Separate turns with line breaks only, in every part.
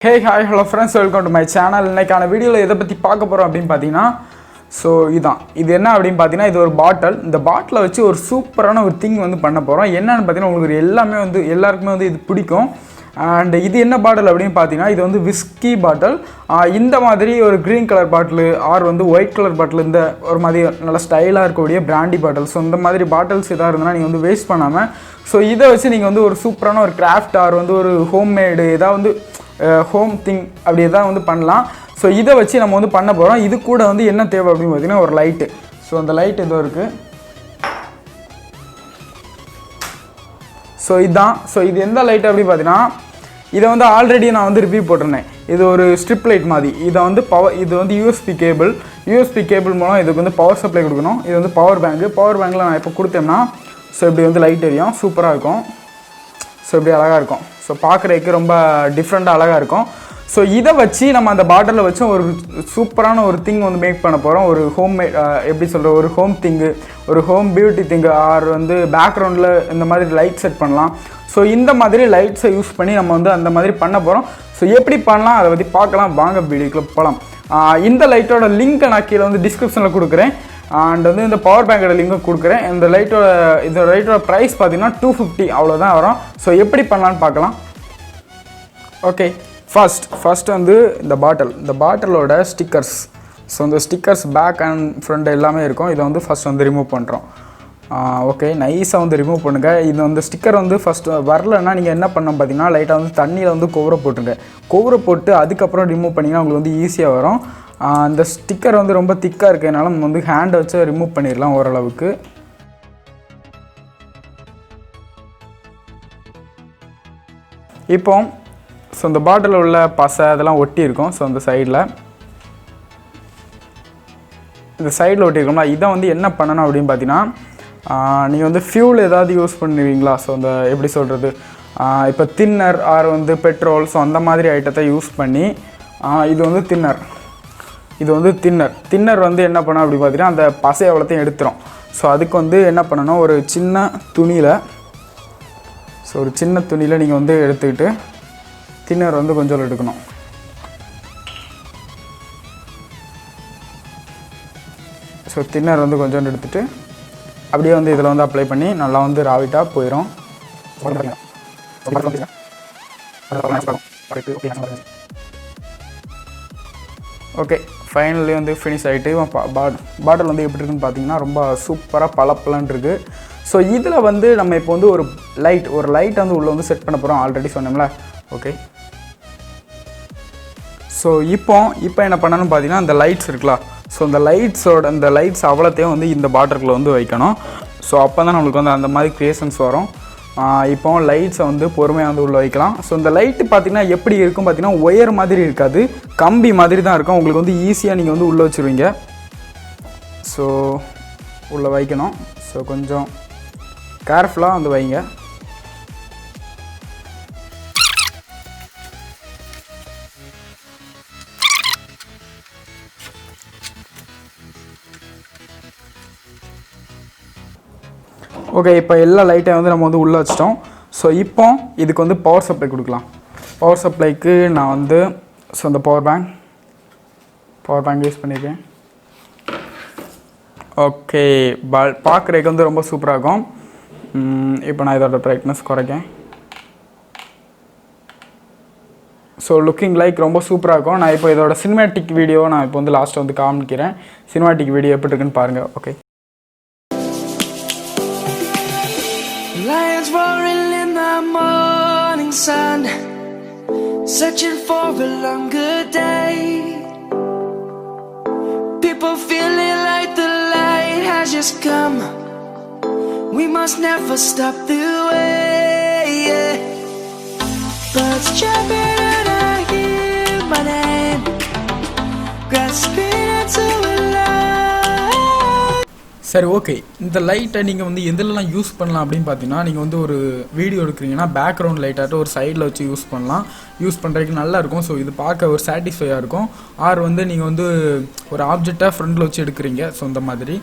Hey, hi, hello friends, welcome to my channel. இன்னைக்கான வீடியோவில் எதை பற்றி பார்க்க போகிறோம் அப்படின்னு பார்த்தீங்கன்னா இது என்ன அப்படின்னு பார்த்தீங்கன்னா இது ஒரு பாட்டில். இந்த பாட்டிலை வச்சு ஒரு சூப்பரான ஒரு திங் வந்து பண்ண போகிறோம். என்னன்னு பார்த்தீங்கன்னா உங்களுக்கு எல்லாருக்குமே வந்து இது பிடிக்கும். அண்ட் இது என்ன பாட்டில் அப்படின்னு பார்த்தீங்கன்னா இது வந்து விஸ்கி பாட்டில். இந்த மாதிரி ஒரு க்ரீன் கலர் பாட்டில் ஆர் வந்து ஒயிட் கலர் பாட்டில் இந்த ஒரு மாதிரி நல்ல ஸ்டைலாக இருக்கக்கூடிய பிராண்டி பாட்டில். ஸோ இந்த மாதிரி பாட்டில்ஸ் எதாவது இருந்தால் நீங்கள் வந்து வேஸ்ட் பண்ணாமல் இதை வச்சு நீங்கள் வந்து ஒரு சூப்பரான ஒரு கிராஃப்ட் ஆர் வந்து ஒரு ஹோம்மேடு ஏதாவது வந்து ஹோம் திங் அப்படி எதாவது வந்து பண்ணலாம். ஸோ இதை வச்சு நம்ம வந்து பண்ண போகிறோம். இது கூட வந்து என்ன தேவை அப்படின்னு பார்த்தீங்கன்னா ஒரு லைட்டு. ஸோ அந்த லைட் ஏதோ இருக்குது. இது எந்த லைட் அப்படின்னு பார்த்தீங்கன்னா இதை வந்து ஆல்ரெடி நான் வந்து ரிவ்யூ போட்டிருந்தேன். இது ஒரு ஸ்ட்ரிப் லைட் மாதிரி. இது வந்து யூஎஸ்பி கேபிள் மூலம் இதுக்கு வந்து பவர் சப்ளை கொடுக்கணும். இது வந்து பவர் பேங்கில் நான் இப்போ கொடுத்தேன்னா இப்படி வந்து லைட் எரியும், சூப்பராக இருக்கும். இப்படி அழகாக இருக்கும். பார்க்குறதுக்கு ரொம்ப டிஃப்ரெண்ட்டாக அழகாக இருக்கும். இதை வச்சு நம்ம அந்த பாட்டிலில் வச்சு ஒரு சூப்பரான ஒரு திங் வந்து மேக் பண்ண போகிறோம். ஒரு ஹோம்மேட் எப்படி சொல்கிற ஒரு ஹோம் திங்கு, ஒரு ஹோம் பியூட்டி திங்கு ஆர் வந்து பேக்ரவுண்டில் இந்த மாதிரி லைட் செட் பண்ணலாம். இந்த மாதிரி லைட்ஸை யூஸ் பண்ணி நம்ம வந்து அந்த மாதிரி பண்ண போகிறோம். எப்படி பண்ணலாம் அதை பற்றி பார்க்கலாம். வாங்க வீடியோக்குள்ள போகலாம். இந்த லைட்டோட லிங்க்கை நான் கீழே வந்து டிஸ்கிரிப்ஷனில் கொடுக்குறேன். அண்ட் வந்து இந்த பவர் பேங்கோட லிங்க்கை கொடுக்குறேன். இந்த லைட்டோட ப்ரைஸ் பார்த்தீங்கன்னா 250 அவ்வளோதான் வரும். எப்படி பண்ணலான்னு பார்க்கலாம். ஓகே, ஃபர்ஸ்ட் வந்து இந்த பாட்டிலோட ஸ்டிக்கர்ஸ். இந்த ஸ்டிக்கர்ஸ் பேக் அண்ட் ஃப்ரண்ட் எல்லாமே இருக்கும். இதை வந்து ஃபஸ்ட் வந்து ரிமூவ் பண்ணுறோம். ஓகே, நைஸாக வந்து ரிமூவ் பண்ணுங்கள். இது வந்து ஸ்டிக்கர் வந்து ஃபஸ்ட்டு வரலன்னா நீங்கள் என்ன பண்ணணும் பார்த்தீங்கன்னா லைட்டாக வந்து தண்ணியில் வந்து கொவரை போட்டு அதுக்கப்புறம் ரிமூவ் பண்ணிங்கன்னா உங்களுக்கு வந்து ஈஸியாக வரும். அந்த ஸ்டிக்கர் வந்து ரொம்ப திக்காக இருக்கிறதுனால நம்ம வந்து ஹேண்டை வச்சு ரிமூவ் பண்ணிடலாம் ஓரளவுக்கு. இப்போ இந்த பாட்டிலில் உள்ள பசை அதெல்லாம் ஒட்டி இருக்கும். இந்த சைடில் ஒட்டியிருக்கோம்னா இதை வந்து என்ன பண்ணணும் அப்படின்னு பார்த்தீங்கன்னா நீங்கள் வந்து ஃபியூல் ஏதாவது யூஸ் பண்ணுவீங்களா? இந்த எப்படி சொல்கிறது, இப்போ தின்னர் ஆர் வந்து பெட்ரோல் அந்த மாதிரி ஐட்டத்தை யூஸ் பண்ணி இது வந்து தின்னர் வந்து என்ன பண்ணணும் அப்படின்னு பார்த்தீங்கன்னா அந்த பசை எவ்வளோத்தையும் எடுத்துரும். அதுக்கு வந்து என்ன பண்ணணும், ஒரு சின்ன துணியில் நீங்கள் வந்து எடுத்துக்கிட்டு தின்னர் வந்து கொஞ்சம் எடுக்கணும். தின்னர் வந்து கொஞ்சம் எடுத்துகிட்டு அப்படியே வந்து இதில் வந்து அப்ளை பண்ணி நல்லா வந்து ராவிட்டாக போயிடும். ஓகே, ஃபைனலி வந்து ஃபினிஷ் ஆகிட்டு பாட்டில் வந்து எப்படி இருக்குன்னு பார்த்தீங்கன்னா ரொம்ப சூப்பராக பளபளன்னு இருக்குது. இதில் வந்து நம்ம இப்போ வந்து ஒரு லைட் வந்து உள்ளே வந்து செட் பண்ண போகிறோம். ஆல்ரெடி சொன்னோம்ல. ஓகே, இப்போ என்ன பண்ணணும்னு பார்த்தீங்கன்னா இந்த லைட்ஸ் இருக்கலாம். இந்த லைட்ஸ் அவ்வளோத்தையும் வந்து இந்த பாட்டிலுக்குள்ள வந்து வைக்கணும். அப்போ தான் நம்மளுக்கு வந்து அந்த மாதிரி க்ரியேஷன்ஸ் வரும். இப்போ லைட்ஸை வந்து பொறுமையாக வந்து உள்ளே வைக்கலாம். இந்த லைட்டு பார்த்திங்கன்னா எப்படி இருக்கும் பார்த்திங்கன்னா ஒயர் மாதிரி இருக்காது, கம்பி மாதிரி தான் இருக்கும். உங்களுக்கு வந்து ஈஸியாக நீங்கள் வந்து உள்ளே வச்சுருவீங்க. உள்ளே வைக்கணும். கொஞ்சம் கேர்ஃபுல்லாக வந்து வைங்க. ஓகே, இப்போ எல்லா லைட்டையும் வந்து நம்ம வந்து உள்ளே வச்சிட்டோம். இப்போ இதுக்கு வந்து பவர் சப்ளை கொடுக்கலாம். பவர் சப்ளைக்கு நான் வந்து இந்த பவர் பேங்க் யூஸ் பண்ணியிருக்கேன். ஓகே, பார்க்குறதுக்கு வந்து ரொம்ப சூப்பராக இருக்கும். இப்போ நான் இதோட பிரைட்னஸ் குறைக்கேன். லுக்கிங் லைக் ரொம்ப சூப்பராக இருக்கும். நான் இப்போ இதோட சினிமேட்டிக் வீடியோ நான் இப்போ வந்து லாஸ்ட்டாக வந்து காமிக்கிறேன். சினிமேட்டிக் வீடியோ எப்படி இருக்குன்னு பாருங்கள். Okay,
lions roaring in the morning sun, searching for a longer day. People feeling like the light has just come. We must never stop the way. Birds chirping and I hear my name, grasping into a
சரி, okay. இந்த லைட்டை நீங்கள் வந்து எதுலலாம் use பண்ணலாம் அப்படின்னு பார்த்தீங்கன்னா நீங்கள் வந்து ஒரு வீடியோ எடுக்கிறீங்கன்னா பேக்ரவுண்ட் லைட்டாட்டு ஒரு சைடில் வச்சு யூஸ் பண்ணலாம். யூஸ் பண்ணுறதுக்கு நல்லாயிருக்கும். இது பார்க்க ஒரு சாட்டிஸ்ஃபையாக இருக்கும். ஆர் வந்து நீங்கள் வந்து ஒரு ஆப்ஜெக்டாக ஃப்ரண்டில் வச்சு எடுக்கிறீங்க. இந்த மாதிரி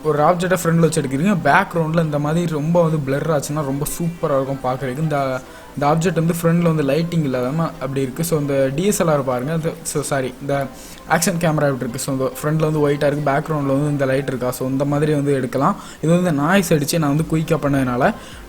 ஒரு ஆப்ஜெக்டாக ஃப்ரண்டில் வச்சு எடுக்கிறீங்க, பேக்ரவுண்டில் இந்த மாதிரி ரொம்ப வந்து பிளர் ஆச்சுன்னா ரொம்ப சூப்பராக இருக்கும் பார்க்குறதுக்கு. இந்த இந்த ஆப்ஜெக்ட் வந்து ஃப்ரண்டில் வந்து லைட்டிங் இல்லாமல் அப்படி இருக்குது. ஸோ இந்த டிஎஸ்எல்ஆர் பாருங்கள், ஸோ சாரி இந்த ஆக்ஷன் கேமரா இப்படி இருக்குது. ஸோ இந்த ஃப்ரண்டில் வந்து ஒயிட்டாக இருக்குது, பேக்ரவுண்டில் வந்து இந்த லைட் இருக்கா. ஸோ இந்த மாதிரி வந்து எடுக்கலாம். இது வந்து நாய்ஸ் அடித்து நான் வந்து குயிக்காக பண்ணதுனால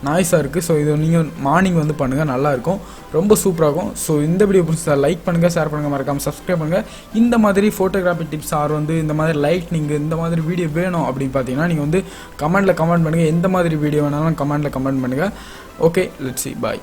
நாய்ஸாக இருக்குது. ஸோ இது நீங்கள் மார்னிங் வந்து பண்ணுங்கள், நல்லாயிருக்கும், ரொம்ப சூப்பராகும். ஸோ இந்த வீடியோ பிடிச்சா லைக் பண்ணுங்கள், ஷேர் பண்ணுங்கள், மறக்காமல் சப்ஸ்கிரைப் பண்ணுங்கள். இந்த மாதிரி ஃபோட்டோகிராஃபி டிப்ஸ் ஆர் வந்து இந்த மாதிரி லைட்னிங் இந்த மாதிரி வீடியோ வேணும் அப்படின்னு பார்த்தீங்கன்னா நீங்கள் வந்து கமெண்ட் பண்ணுங்கள். எந்த மாதிரி வீடியோ வேணாலும் கமெண்ட் பண்ணுங்கள். Okay, let's see, bye.